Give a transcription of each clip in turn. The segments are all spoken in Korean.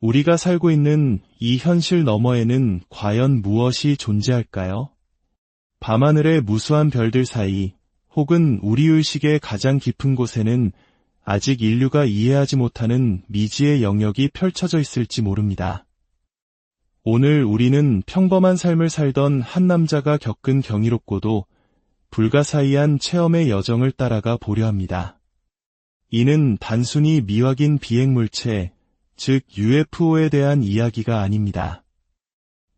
우리가 살고 있는 이 현실 너머에는 과연 무엇이 존재할까요? 밤하늘의 무수한 별들 사이, 혹은 우리 의식의 가장 깊은 곳에는 아직 인류가 이해하지 못하는 미지의 영역이 펼쳐져 있을지 모릅니다. 오늘 우리는 평범한 삶을 살던 한 남자가 겪은 경이롭고도 불가사의한 체험의 여정을 따라가 보려 합니다. 이는 단순히 미확인 비행물체, 즉 UFO에 대한 이야기가 아닙니다.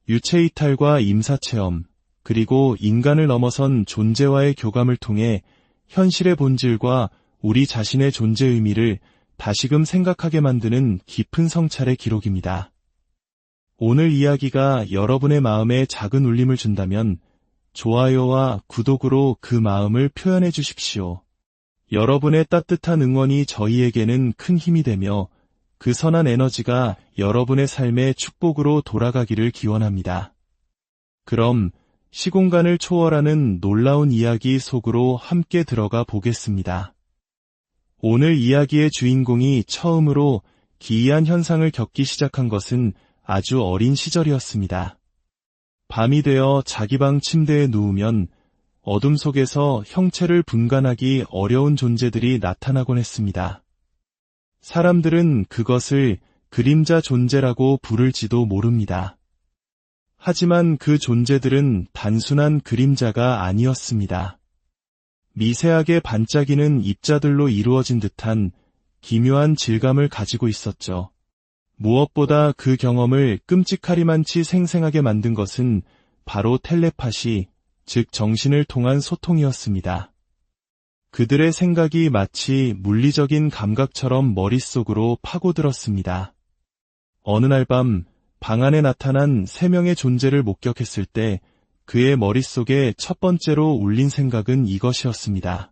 유체이탈과 임사체험, 그리고 인간을 넘어선 존재와의 교감을 통해 현실의 본질과 우리 자신의 존재 의미를 다시금 생각하게 만드는 깊은 성찰의 기록입니다. 오늘 이야기가 여러분의 마음에 작은 울림을 준다면 좋아요와 구독으로 그 마음을 표현해 주십시오. 여러분의 따뜻한 응원이 저희에게는 큰 힘이 되며 그 선한 에너지가 여러분의 삶의 축복으로 돌아가기를 기원합니다. 그럼 시공간을 초월하는 놀라운 이야기 속으로 함께 들어가 보겠습니다. 오늘 이야기의 주인공이 처음으로 기이한 현상을 겪기 시작한 것은 아주 어린 시절이었습니다. 밤이 되어 자기 방 침대에 누우면 어둠 속에서 형체를 분간하기 어려운 존재들이 나타나곤 했습니다. 사람들은 그것을 그림자 존재라고 부를지도 모릅니다. 하지만 그 존재들은 단순한 그림자가 아니었습니다. 미세하게 반짝이는 입자들로 이루어진 듯한 기묘한 질감을 가지고 있었죠. 무엇보다 그 경험을 끔찍하리만치 생생하게 만든 것은 바로 텔레파시, 즉 정신을 통한 소통이었습니다. 그들의 생각이 마치 물리적인 감각처럼 머릿속으로 파고들었습니다. 어느 날 밤, 방 안에 나타난 3명의 존재를 목격했을 때 그의 머릿속에 첫 번째로 울린 생각은 이것이었습니다.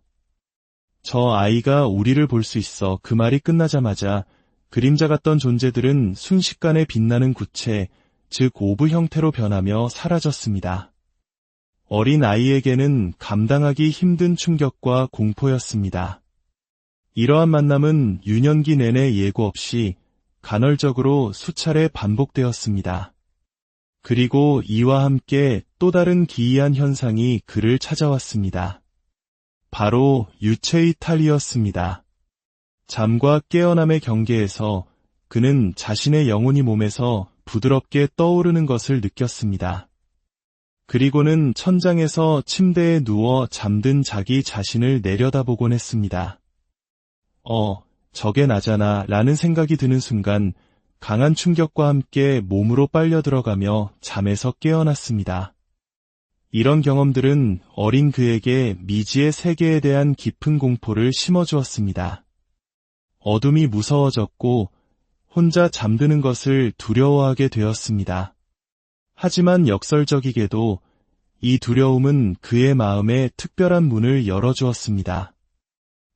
저 아이가 우리를 볼 수 있어. 그 말이 끝나자마자 그림자 같던 존재들은 순식간에 빛나는 구체, 즉 오브 형태로 변하며 사라졌습니다. 어린 아이에게는 감당하기 힘든 충격과 공포였습니다. 이러한 만남은 유년기 내내 예고 없이 간헐적으로 수차례 반복되었습니다. 그리고 이와 함께 또 다른 기이한 현상이 그를 찾아왔습니다. 바로 유체이탈이었습니다. 잠과 깨어남의 경계에서 그는 자신의 영혼이 몸에서 부드럽게 떠오르는 것을 느꼈습니다. 그리고는 천장에서 침대에 누워 잠든 자기 자신을 내려다보곤 했습니다. 저게 나잖아 라는 생각이 드는 순간 강한 충격과 함께 몸으로 빨려 들어가며 잠에서 깨어났습니다. 이런 경험들은 어린 그에게 미지의 세계에 대한 깊은 공포를 심어주었습니다. 어둠이 무서워졌고 혼자 잠드는 것을 두려워하게 되었습니다. 하지만 역설적이게도 이 두려움은 그의 마음에 특별한 문을 열어주었습니다.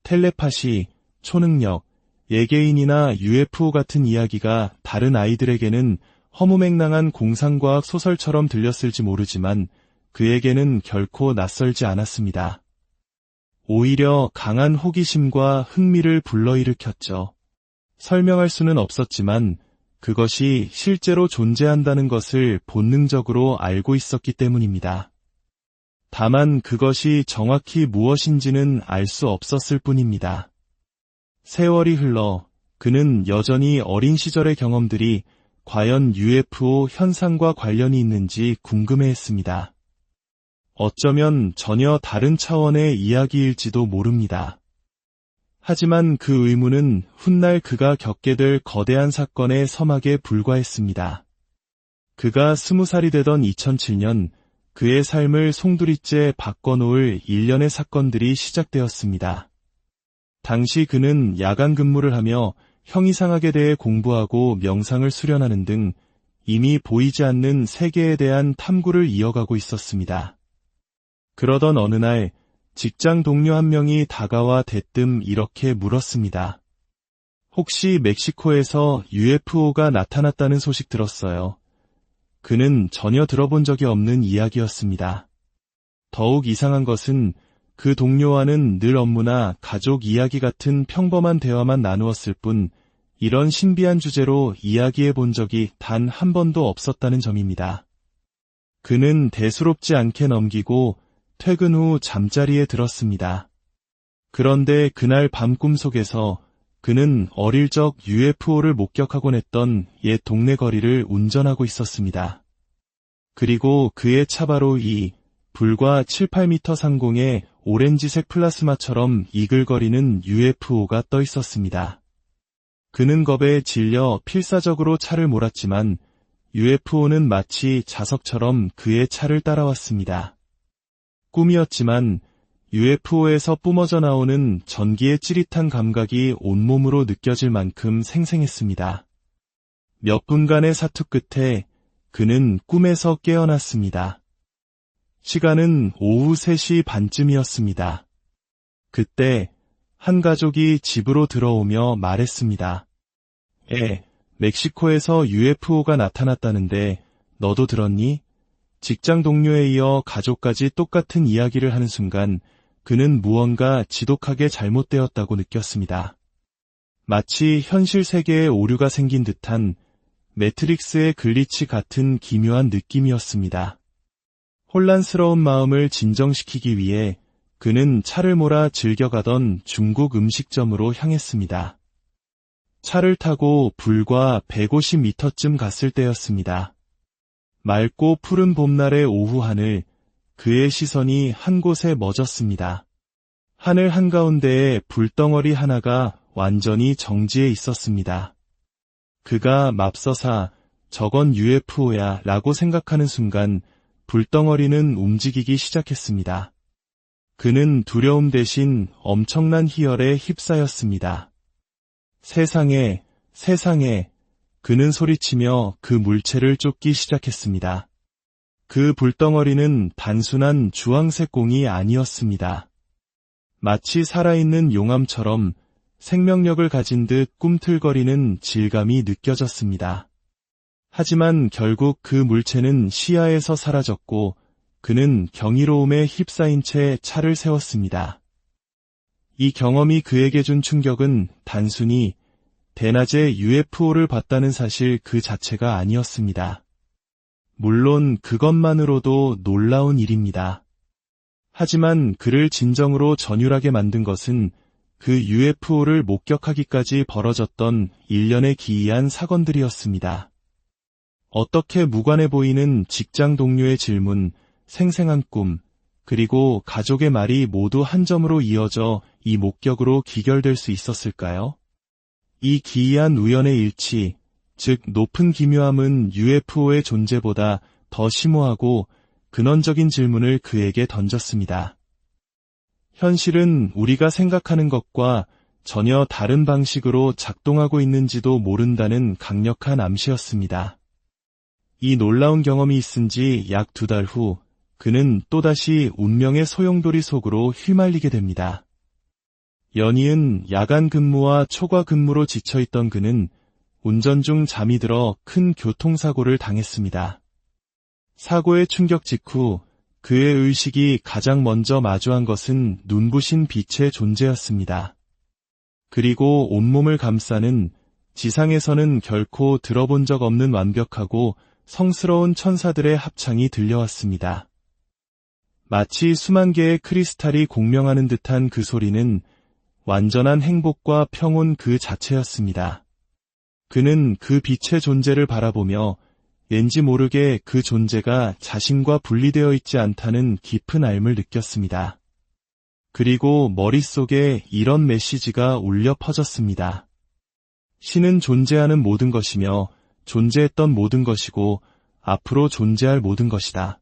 텔레파시, 초능력, 예개인이나 UFO 같은 이야기가 다른 아이들에게는 허무맹랑한 공상과학 소설처럼 들렸을지 모르지만 그에게는 결코 낯설지 않았습니다. 오히려 강한 호기심과 흥미를 불러일으켰죠. 설명할 수는 없었지만 그것이 실제로 존재한다는 것을 본능적으로 알고 있었기 때문입니다. 다만 그것이 정확히 무엇인지는 알 수 없었을 뿐입니다. 세월이 흘러 그는 여전히 어린 시절의 경험들이 과연 UFO 현상과 관련이 있는지 궁금해했습니다. 어쩌면 전혀 다른 차원의 이야기일지도 모릅니다. 하지만 그 의문은 훗날 그가 겪게 될 거대한 사건의 서막에 불과했습니다. 그가 20살이 되던 2007년 그의 삶을 송두리째 바꿔놓을 일련의 사건들이 시작되었습니다. 당시 그는 야간 근무를 하며 형이상학에 대해 공부하고 명상을 수련하는 등 이미 보이지 않는 세계에 대한 탐구를 이어가고 있었습니다. 그러던 어느 날 직장 동료 한 명이 다가와 대뜸 이렇게 물었습니다. 혹시 멕시코에서 UFO가 나타났다는 소식 들었어요? 그는 전혀 들어본 적이 없는 이야기였습니다. 더욱 이상한 것은 그 동료와는 늘 업무나 가족 이야기 같은 평범한 대화만 나누었을 뿐 이런 신비한 주제로 이야기해 본 적이 단 한 번도 없었다는 점입니다. 그는 대수롭지 않게 넘기고 퇴근 후 잠자리에 들었습니다. 그런데 그날 밤 꿈속에서 그는 어릴 적 UFO를 목격하곤 했던 옛 동네 거리를 운전하고 있었습니다. 그리고 그의 차 바로 이 불과 7, 8m 상공에 오렌지색 플라스마처럼 이글거리는 UFO가 떠 있었습니다. 그는 겁에 질려 필사적으로 차를 몰았지만 UFO는 마치 자석처럼 그의 차를 따라왔습니다. 꿈이었지만 UFO에서 뿜어져 나오는 전기의 찌릿한 감각이 온몸으로 느껴질 만큼 생생했습니다. 몇 분간의 사투 끝에 그는 꿈에서 깨어났습니다. 시간은 오후 3시 반쯤이었습니다. 그때 한 가족이 집으로 들어오며 말했습니다. 멕시코에서 UFO가 나타났다는데 너도 들었니? 직장 동료에 이어 가족까지 똑같은 이야기를 하는 순간 그는 무언가 지독하게 잘못되었다고 느꼈습니다. 마치 현실 세계에 오류가 생긴 듯한 매트릭스의 글리치 같은 기묘한 느낌이었습니다. 혼란스러운 마음을 진정시키기 위해 그는 차를 몰아 즐겨가던 중국 음식점으로 향했습니다. 차를 타고 불과 150m쯤 갔을 때였습니다. 맑고 푸른 봄날의 오후 하늘, 그의 시선이 한 곳에 멎었습니다. 하늘 한가운데에 불덩어리 하나가 완전히 정지해 있었습니다. 그가 맙서사 저건 UFO야 라고 생각하는 순간 불덩어리는 움직이기 시작했습니다. 그는 두려움 대신 엄청난 희열에 휩싸였습니다. 세상에, 세상에, 그는 소리치며 그 물체를 쫓기 시작했습니다. 그 불덩어리는 단순한 주황색 공이 아니었습니다. 마치 살아있는 용암처럼 생명력을 가진 듯 꿈틀거리는 질감이 느껴졌습니다. 하지만 결국 그 물체는 시야에서 사라졌고 그는 경이로움에 휩싸인 채 차를 세웠습니다. 이 경험이 그에게 준 충격은 단순히 대낮에 UFO를 봤다는 사실 그 자체가 아니었습니다. 물론 그것만으로도 놀라운 일입니다. 하지만 그를 진정으로 전율하게 만든 것은 그 UFO를 목격하기까지 벌어졌던 일련의 기이한 사건들이었습니다. 어떻게 무관해 보이는 직장 동료의 질문, 생생한 꿈, 그리고 가족의 말이 모두 한 점으로 이어져 이 목격으로 기결될 수 있었을까요? 이 기이한 우연의 일치, 즉 높은 기묘함은 UFO의 존재보다 더 심오하고 근원적인 질문을 그에게 던졌습니다. 현실은 우리가 생각하는 것과 전혀 다른 방식으로 작동하고 있는지도 모른다는 강력한 암시였습니다. 이 놀라운 경험이 있은 지 약 2달 후, 그는 또다시 운명의 소용돌이 속으로 휘말리게 됩니다. 연이은 야간 근무와 초과 근무로 지쳐있던 그는 운전 중 잠이 들어 큰 교통사고를 당했습니다. 사고의 충격 직후 그의 의식이 가장 먼저 마주한 것은 눈부신 빛의 존재였습니다. 그리고 온몸을 감싸는 지상에서는 결코 들어본 적 없는 완벽하고 성스러운 천사들의 합창이 들려왔습니다. 마치 수만 개의 크리스탈이 공명하는 듯한 그 소리는 완전한 행복과 평온 그 자체였습니다. 그는 그 빛의 존재를 바라보며 왠지 모르게 그 존재가 자신과 분리되어 있지 않다는 깊은 알을 느꼈습니다. 그리고 머릿속에 이런 메시지가 울려 퍼졌습니다. 신은 존재하는 모든 것이며 존재했던 모든 것이고 앞으로 존재할 모든 것이다.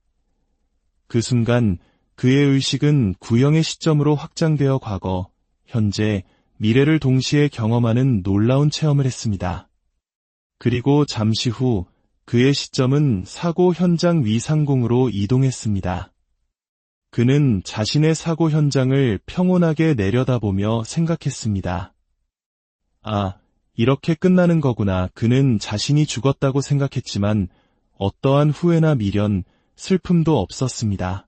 그 순간 그의 의식은 구형의 시점으로 확장되어 과거, 현재, 미래를 동시에 경험하는 놀라운 체험을 했습니다. 그리고 잠시 후 그의 시점은 사고 현장 위상공으로 이동했습니다. 그는 자신의 사고 현장을 평온하게 내려다보며 생각했습니다. 아, 이렇게 끝나는 거구나. 그는 자신이 죽었다고 생각했지만 어떠한 후회나 미련, 슬픔도 없었습니다.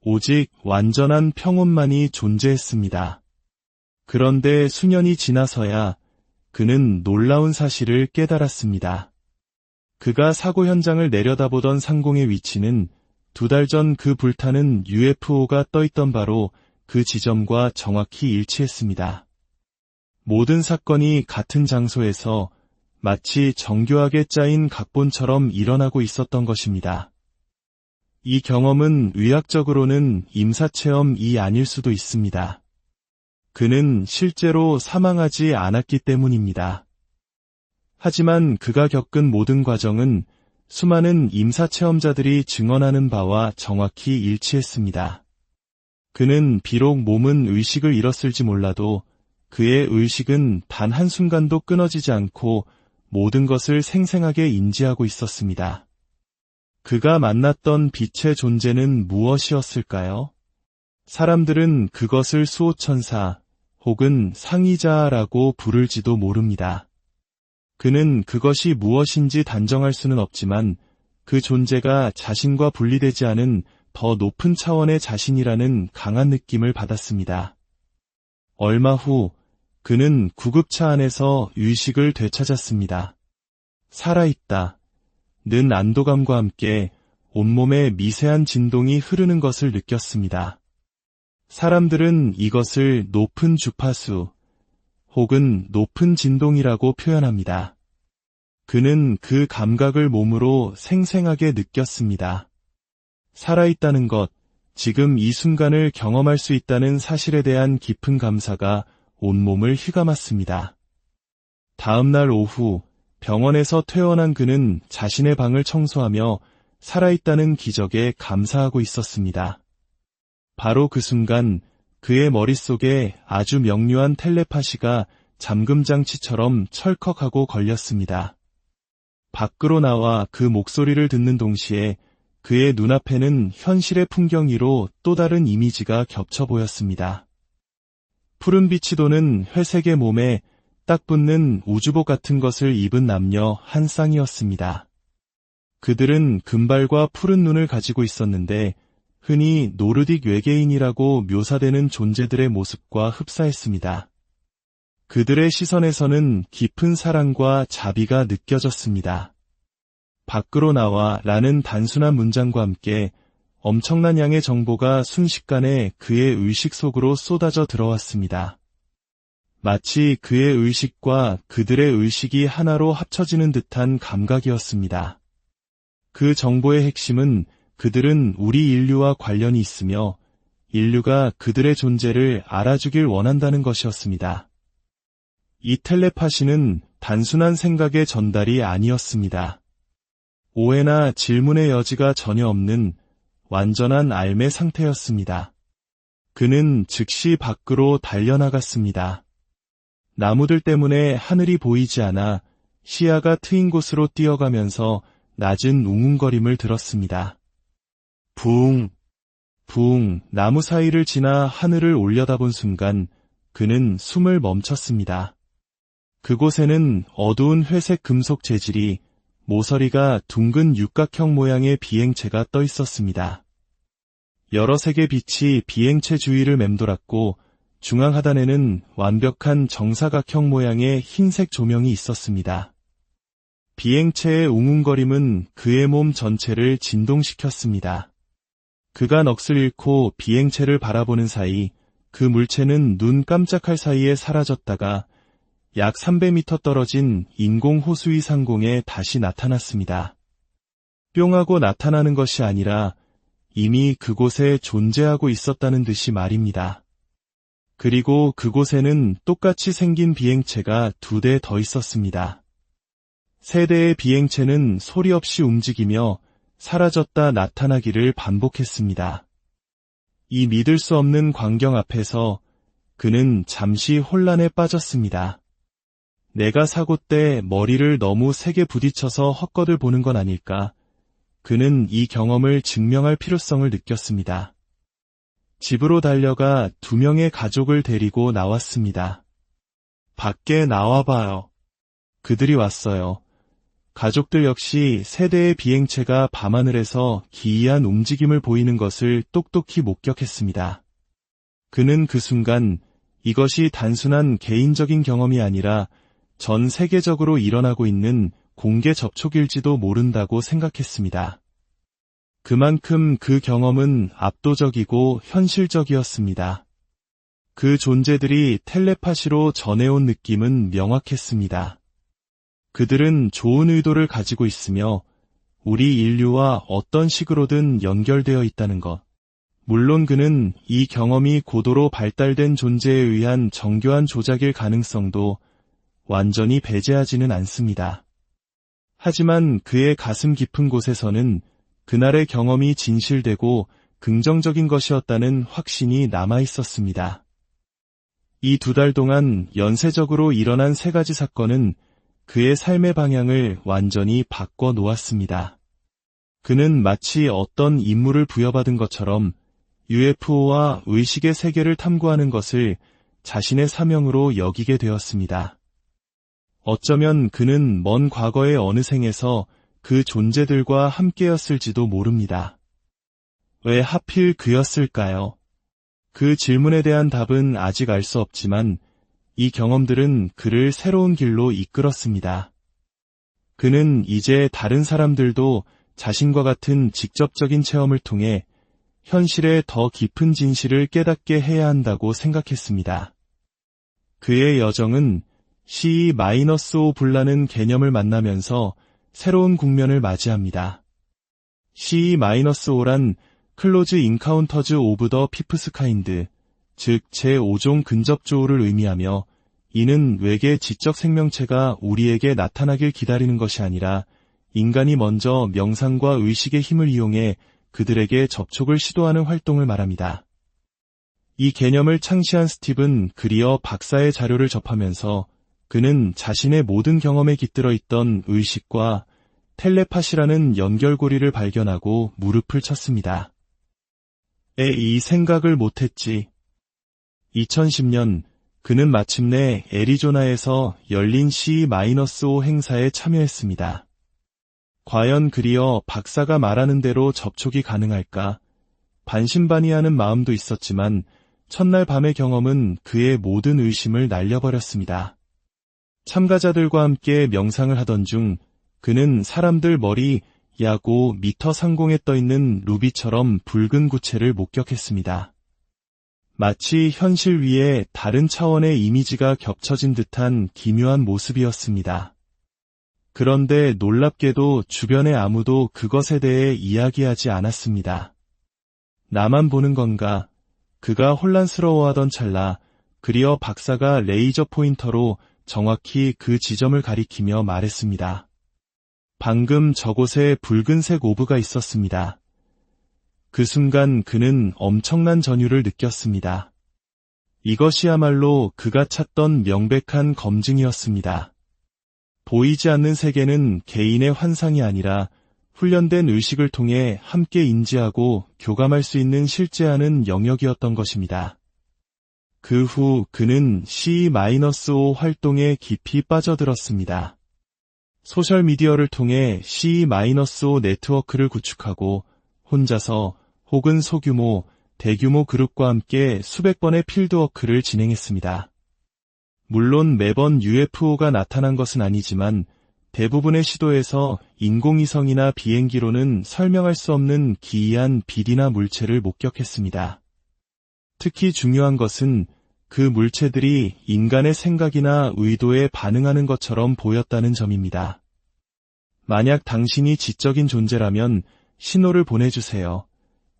오직 완전한 평온만이 존재했습니다. 그런데 수년이 지나서야 그는 놀라운 사실을 깨달았습니다. 그가 사고 현장을 내려다보던 상공의 위치는 2달 전 그 불타는 UFO가 떠있던 바로 그 지점과 정확히 일치했습니다. 모든 사건이 같은 장소에서 마치 정교하게 짜인 각본처럼 일어나고 있었던 것입니다. 이 경험은 의학적으로는 임사체험이 아닐 수도 있습니다. 그는 실제로 사망하지 않았기 때문입니다. 하지만 그가 겪은 모든 과정은 수많은 임사체험자들이 증언하는 바와 정확히 일치했습니다. 그는 비록 몸은 의식을 잃었을지 몰라도 그의 의식은 단 한순간도 끊어지지 않고 모든 것을 생생하게 인지하고 있었습니다. 그가 만났던 빛의 존재는 무엇이었을까요? 사람들은 그것을 수호천사 혹은 상의자라고 부를지도 모릅니다. 그는 그것이 무엇인지 단정할 수는 없지만 그 존재가 자신과 분리되지 않은 더 높은 차원의 자신이라는 강한 느낌을 받았습니다. 얼마 후 그는 구급차 안에서 의식을 되찾았습니다. 살아있다. 는 안도감과 함께 온몸에 미세한 진동이 흐르는 것을 느꼈습니다. 사람들은 이것을 높은 주파수 혹은 높은 진동이라고 표현합니다. 그는 그 감각을 몸으로 생생하게 느꼈습니다. 살아있다는 것, 지금 이 순간을 경험할 수 있다는 사실에 대한 깊은 감사가 온몸을 휘감았습니다. 다음 날 오후 병원에서 퇴원한 그는 자신의 방을 청소하며 살아있다는 기적에 감사하고 있었습니다. 바로 그 순간 그의 머릿속에 아주 명료한 텔레파시가 잠금장치처럼 철컥하고 걸렸습니다. 밖으로 나와 그 목소리를 듣는 동시에 그의 눈앞에는 현실의 풍경 위로 또 다른 이미지가 겹쳐 보였습니다. 푸른빛이 도는 회색의 몸에 딱 붙는 우주복 같은 것을 입은 남녀 한 쌍이었습니다. 그들은 금발과 푸른 눈을 가지고 있었는데 흔히 노르딕 외계인이라고 묘사되는 존재들의 모습과 흡사했습니다. 그들의 시선에서는 깊은 사랑과 자비가 느껴졌습니다. 밖으로 나와 라는 단순한 문장과 함께 엄청난 양의 정보가 순식간에 그의 의식 속으로 쏟아져 들어왔습니다. 마치 그의 의식과 그들의 의식이 하나로 합쳐지는 듯한 감각이었습니다. 그 정보의 핵심은 그들은 우리 인류와 관련이 있으며 인류가 그들의 존재를 알아주길 원한다는 것이었습니다. 이 텔레파시는 단순한 생각의 전달이 아니었습니다. 오해나 질문의 여지가 전혀 없는 완전한 알매 상태였습니다. 그는 즉시 밖으로 달려나갔습니다. 나무들 때문에 하늘이 보이지 않아 시야가 트인 곳으로 뛰어가면서 낮은 웅웅거림을 들었습니다. 붕, 붕, 나무 사이를 지나 하늘을 올려다본 순간 그는 숨을 멈췄습니다. 그곳에는 어두운 회색 금속 재질이 모서리가 둥근 육각형 모양의 비행체가 떠 있었습니다. 여러 색의 빛이 비행체 주위를 맴돌았고 중앙 하단에는 완벽한 정사각형 모양의 흰색 조명이 있었습니다. 비행체의 웅웅거림은 그의 몸 전체를 진동시켰습니다. 그가 넋을 잃고 비행체를 바라보는 사이 그 물체는 눈 깜짝할 사이에 사라졌다가 약 300m 떨어진 인공 호수위 상공에 다시 나타났습니다. 뿅 하고 나타나는 것이 아니라 이미 그곳에 존재하고 있었다는 듯이 말입니다. 그리고 그곳에는 똑같이 생긴 비행체가 2대 더 있었습니다. 3대의 비행체는 소리 없이 움직이며 사라졌다 나타나기를 반복했습니다. 이 믿을 수 없는 광경 앞에서 그는 잠시 혼란에 빠졌습니다. 내가 사고 때 머리를 너무 세게 부딪혀서 헛것을 보는 건 아닐까? 그는 이 경험을 증명할 필요성을 느꼈습니다. 집으로 달려가 2명의 가족을 데리고 나왔습니다. 밖에 나와봐요. 그들이 왔어요. 가족들 역시 3대의 비행체가 밤하늘에서 기이한 움직임을 보이는 것을 똑똑히 목격했습니다. 그는 그 순간 이것이 단순한 개인적인 경험이 아니라 전 세계적으로 일어나고 있는 공개 접촉일지도 모른다고 생각했습니다. 그만큼 그 경험은 압도적이고 현실적이었습니다. 그 존재들이 텔레파시로 전해온 느낌은 명확했습니다. 그들은 좋은 의도를 가지고 있으며 우리 인류와 어떤 식으로든 연결되어 있다는 것. 물론 그는 이 경험이 고도로 발달된 존재에 의한 정교한 조작일 가능성도 완전히 배제하지는 않습니다. 하지만 그의 가슴 깊은 곳에서는 그날의 경험이 진실되고 긍정적인 것이었다는 확신이 남아 있었습니다. 이 2달 동안 연쇄적으로 일어난 3가지 사건은 그의 삶의 방향을 완전히 바꿔 놓았습니다. 그는 마치 어떤 임무를 부여받은 것처럼 UFO와 의식의 세계를 탐구하는 것을 자신의 사명으로 여기게 되었습니다. 어쩌면 그는 먼 과거의 어느 생에서 그 존재들과 함께였을지도 모릅니다. 왜 하필 그였을까요? 그 질문에 대한 답은 아직 알 수 없지만 이 경험들은 그를 새로운 길로 이끌었습니다. 그는 이제 다른 사람들도 자신과 같은 직접적인 체험을 통해 현실의 더 깊은 진실을 깨닫게 해야 한다고 생각했습니다. 그의 여정은 CE-5 불라는 개념을 만나면서 새로운 국면을 맞이합니다. CE-5란 클로즈 인카운터즈 오브 더 피프스 카인드, 즉 제5종 근접조우를 의미하며 이는 외계 지적 생명체가 우리에게 나타나길 기다리는 것이 아니라 인간이 먼저 명상과 의식의 힘을 이용해 그들에게 접촉을 시도하는 활동을 말합니다. 이 개념을 창시한 스티븐 그리어 박사의 자료를 접하면서 그는 자신의 모든 경험에 깃들어 있던 의식과 텔레파시라는 연결고리를 발견하고 무릎을 쳤습니다. 이 생각을 못했지. 2010년 그는 마침내 애리조나에서 열린 CE-5 행사에 참여했습니다. 과연 그리어 박사가 말하는 대로 접촉이 가능할까? 반신반의하는 마음도 있었지만 첫날 밤의 경험은 그의 모든 의심을 날려버렸습니다. 참가자들과 함께 명상을 하던 중 그는 사람들 머리 약 5m 상공에 떠있는 루비처럼 붉은 구체를 목격했습니다. 마치 현실 위에 다른 차원의 이미지가 겹쳐진 듯한 기묘한 모습이었습니다. 그런데 놀랍게도 주변의 아무도 그것에 대해 이야기하지 않았습니다. 나만 보는 건가? 그가 혼란스러워하던 찰나 그리어 박사가 레이저 포인터로 정확히 그 지점을 가리키며 말했습니다. 방금 저곳에 붉은색 오브가 있었습니다. 그 순간 그는 엄청난 전율을 느꼈습니다. 이것이야말로 그가 찾던 명백한 검증이었습니다. 보이지 않는 세계는 개인의 환상이 아니라 훈련된 의식을 통해 함께 인지하고 교감할 수 있는 실제하는 영역이었던 것입니다. 그 후 그는 CE-5 활동에 깊이 빠져들었습니다. 소셜미디어를 통해 CE-5 네트워크를 구축하고 혼자서 혹은 소규모, 대규모 그룹과 함께 수백 번의 필드워크를 진행했습니다. 물론 매번 UFO가 나타난 것은 아니지만 대부분의 시도에서 인공위성이나 비행기로는 설명할 수 없는 기이한 빛이나 물체를 목격했습니다. 특히 중요한 것은 그 물체들이 인간의 생각이나 의도에 반응하는 것처럼 보였다는 점입니다. 만약 당신이 지적인 존재라면 신호를 보내주세요.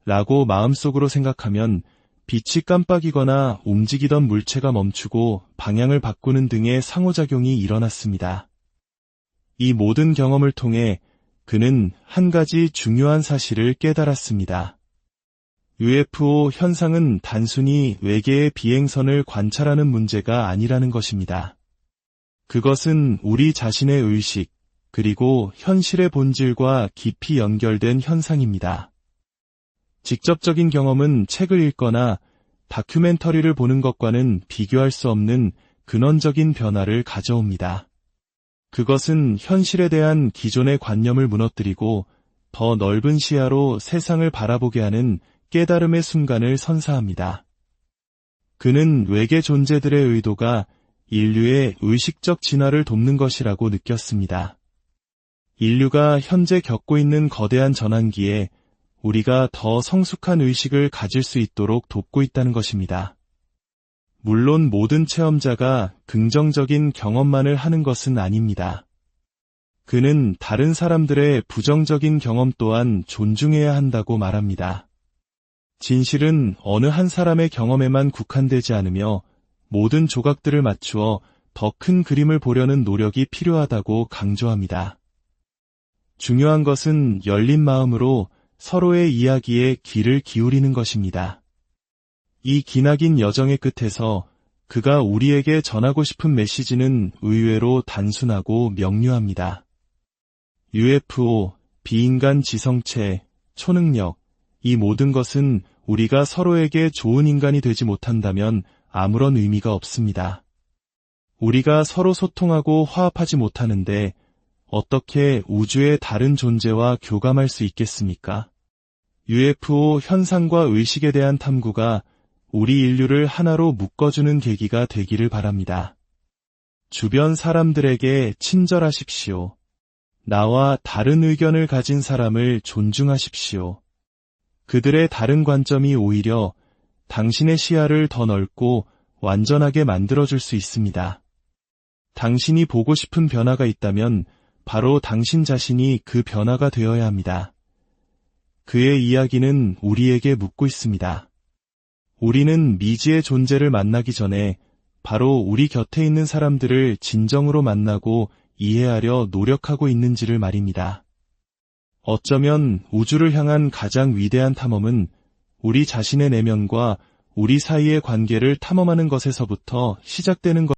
라고 마음속으로 생각하면 빛이 깜빡이거나 움직이던 물체가 멈추고 방향을 바꾸는 등의 상호작용이 일어났습니다. 이 모든 경험을 통해 그는 한 가지 중요한 사실을 깨달았습니다. UFO 현상은 단순히 외계의 비행선을 관찰하는 문제가 아니라는 것입니다. 그것은 우리 자신의 의식, 그리고 현실의 본질과 깊이 연결된 현상입니다. 직접적인 경험은 책을 읽거나 다큐멘터리를 보는 것과는 비교할 수 없는 근원적인 변화를 가져옵니다. 그것은 현실에 대한 기존의 관념을 무너뜨리고 더 넓은 시야로 세상을 바라보게 하는 깨달음의 순간을 선사합니다. 그는 외계 존재들의 의도가 인류의 의식적 진화를 돕는 것이라고 느꼈습니다. 인류가 현재 겪고 있는 거대한 전환기에 우리가 더 성숙한 의식을 가질 수 있도록 돕고 있다는 것입니다. 물론 모든 체험자가 긍정적인 경험만을 하는 것은 아닙니다. 그는 다른 사람들의 부정적인 경험 또한 존중해야 한다고 말합니다. 진실은 어느 한 사람의 경험에만 국한되지 않으며 모든 조각들을 맞추어 더 큰 그림을 보려는 노력이 필요하다고 강조합니다. 중요한 것은 열린 마음으로 서로의 이야기에 귀를 기울이는 것입니다. 이 기나긴 여정의 끝에서 그가 우리에게 전하고 싶은 메시지는 의외로 단순하고 명료합니다. UFO, 비인간 지성체, 초능력, 이 모든 것은 우리가 서로에게 좋은 인간이 되지 못한다면 아무런 의미가 없습니다. 우리가 서로 소통하고 화합하지 못하는데 어떻게 우주의 다른 존재와 교감할 수 있겠습니까? UFO 현상과 의식에 대한 탐구가 우리 인류를 하나로 묶어주는 계기가 되기를 바랍니다. 주변 사람들에게 친절하십시오. 나와 다른 의견을 가진 사람을 존중하십시오. 그들의 다른 관점이 오히려 당신의 시야를 더 넓고 완전하게 만들어줄 수 있습니다. 당신이 보고 싶은 변화가 있다면 바로 당신 자신이 그 변화가 되어야 합니다. 그의 이야기는 우리에게 묻고 있습니다. 우리는 미지의 존재를 만나기 전에 바로 우리 곁에 있는 사람들을 진정으로 만나고 이해하려 노력하고 있는지를 말입니다. 어쩌면 우주를 향한 가장 위대한 탐험은 우리 자신의 내면과 우리 사이의 관계를 탐험하는 것에서부터 시작되는 것.